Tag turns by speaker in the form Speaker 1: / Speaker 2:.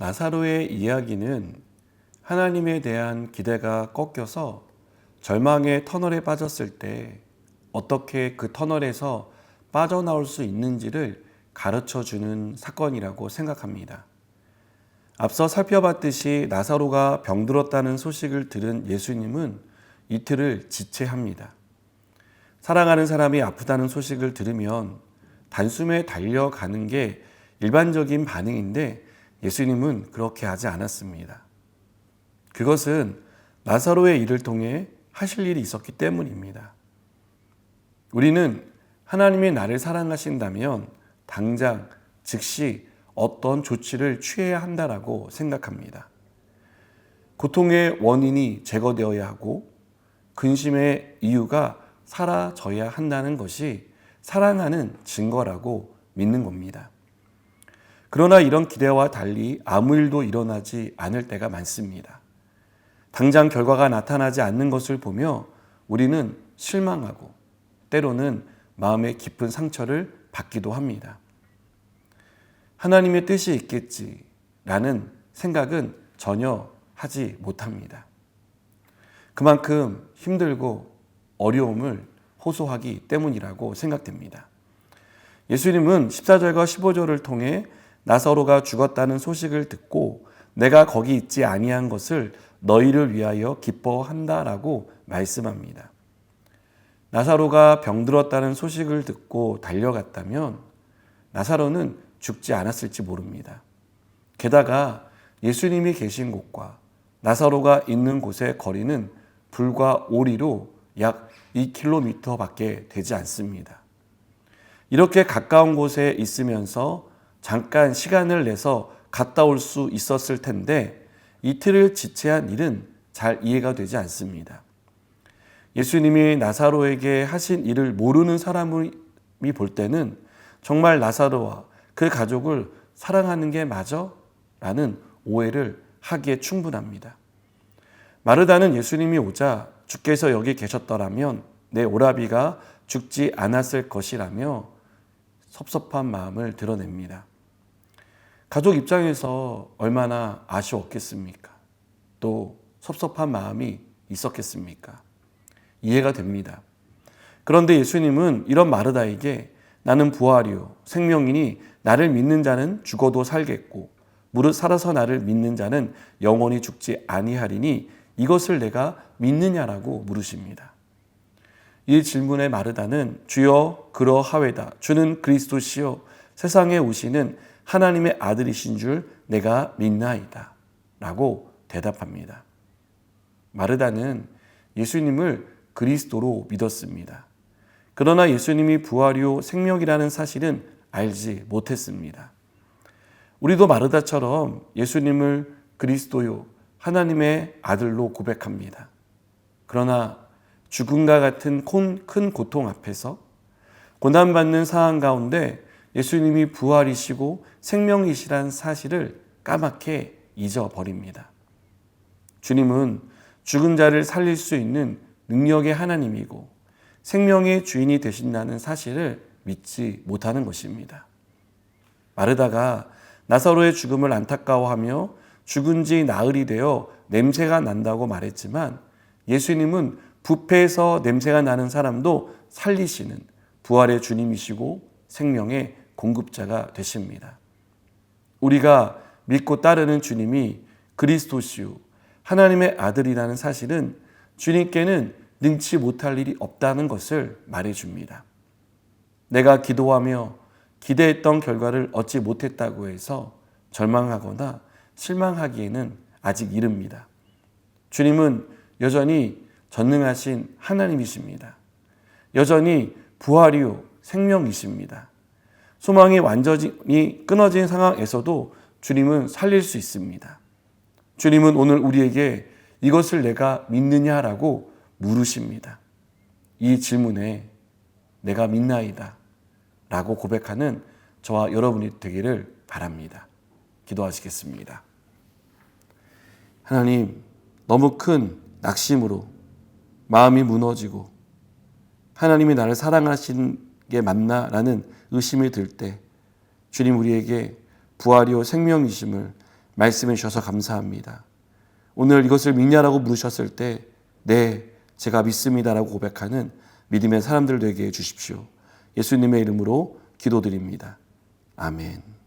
Speaker 1: 나사로의 이야기는 하나님에 대한 기대가 꺾여서 절망의 터널에 빠졌을 때 어떻게 그 터널에서 빠져나올 수 있는지를 가르쳐 주는 사건이라고 생각합니다. 앞서 살펴봤듯이 나사로가 병들었다는 소식을 들은 예수님은 이틀을 지체합니다. 사랑하는 사람이 아프다는 소식을 들으면 단숨에 달려가는 게 일반적인 반응인데 예수님은 그렇게 하지 않았습니다. 그것은 나사로의 일을 통해 하실 일이 있었기 때문입니다. 우리는 하나님이 나를 사랑하신다면 당장 즉시 어떤 조치를 취해야 한다라고 생각합니다. 고통의 원인이 제거되어야 하고 근심의 이유가 사라져야 한다는 것이 사랑하는 증거라고 믿는 겁니다. 그러나 이런 기대와 달리 아무 일도 일어나지 않을 때가 많습니다. 당장 결과가 나타나지 않는 것을 보며 우리는 실망하고 때로는 마음의 깊은 상처를 받기도 합니다. 하나님의 뜻이 있겠지라는 생각은 전혀 하지 못합니다. 그만큼 힘들고 어려움을 호소하기 때문이라고 생각됩니다. 예수님은 14절과 15절을 통해 나사로가 죽었다는 소식을 듣고 내가 거기 있지 아니한 것을 너희를 위하여 기뻐한다라고 말씀합니다. 나사로가 병들었다는 소식을 듣고 달려갔다면 나사로는 죽지 않았을지 모릅니다. 게다가 예수님이 계신 곳과 나사로가 있는 곳의 거리는 불과 오리로 약 2km밖에 되지 않습니다. 이렇게 가까운 곳에 있으면서 잠깐 시간을 내서 갔다 올 수 있었을 텐데 이틀을 지체한 일은 잘 이해가 되지 않습니다. 예수님이 나사로에게 하신 일을 모르는 사람이 볼 때는 정말 나사로와 그 가족을 사랑하는 게 맞아? 라는 오해를 하기에 충분합니다. 마르다는 예수님이 오자 주께서 여기 계셨더라면 내 오라비가 죽지 않았을 것이라며 섭섭한 마음을 드러냅니다. 가족 입장에서 얼마나 아쉬웠겠습니까? 또 섭섭한 마음이 있었겠습니까? 이해가 됩니다. 그런데 예수님은 이런 마르다에게 나는 부활이요 생명이니 나를 믿는 자는 죽어도 살겠고 무릇 살아서 나를 믿는 자는 영원히 죽지 아니하리니 이것을 내가 믿느냐라고 물으십니다. 이 질문에 마르다는 주여 그러하외다 주는 그리스도시요 세상에 오시는 하나님의 아들이신 줄 내가 믿나이다 라고 대답합니다. 마르다는 예수님을 그리스도로 믿었습니다. 그러나 예수님이 부활이요 생명이라는 사실은 알지 못했습니다. 우리도 마르다처럼 예수님을 그리스도요 하나님의 아들로 고백합니다. 그러나 죽음과 같은 큰 고통 앞에서 고난받는 상황 가운데 예수님이 부활이시고 생명이시란 사실을 까맣게 잊어버립니다. 주님은 죽은 자를 살릴 수 있는 능력의 하나님이고 생명의 주인이 되신다는 사실을 믿지 못하는 것입니다. 마르다가 나사로의 죽음을 안타까워하며 죽은 지 나흘이 되어 냄새가 난다고 말했지만 예수님은 부패해서 냄새가 나는 사람도 살리시는 부활의 주님이시고 생명의 공급자가 되십니다. 우리가 믿고 따르는 주님이 그리스도시요 하나님의 아들이라는 사실은 주님께는 능치 못할 일이 없다는 것을 말해줍니다. 내가 기도하며 기대했던 결과를 얻지 못했다고 해서 절망하거나 실망하기에는 아직 이릅니다. 주님은 여전히 전능하신 하나님이십니다. 여전히 부활이요 생명이십니다. 소망이 완전히 끊어진 상황에서도 주님은 살릴 수 있습니다. 주님은 오늘 우리에게 이것을 내가 믿느냐라고 물으십니다. 이 질문에 내가 믿나이다 라고 고백하는 저와 여러분이 되기를 바랍니다. 기도하시겠습니다. 하나님, 너무 큰 낙심으로 마음이 무너지고 하나님이 나를 사랑하시는 게 맞나? 라는 의심이 들 때 주님 우리에게 부활이요 생명이심을 말씀해 주셔서 감사합니다. 오늘 이것을 믿냐라고 물으셨을 때 네, 제가 믿습니다라고 고백하는 믿음의 사람들 되게 해 주십시오. 예수님의 이름으로 기도드립니다. 아멘.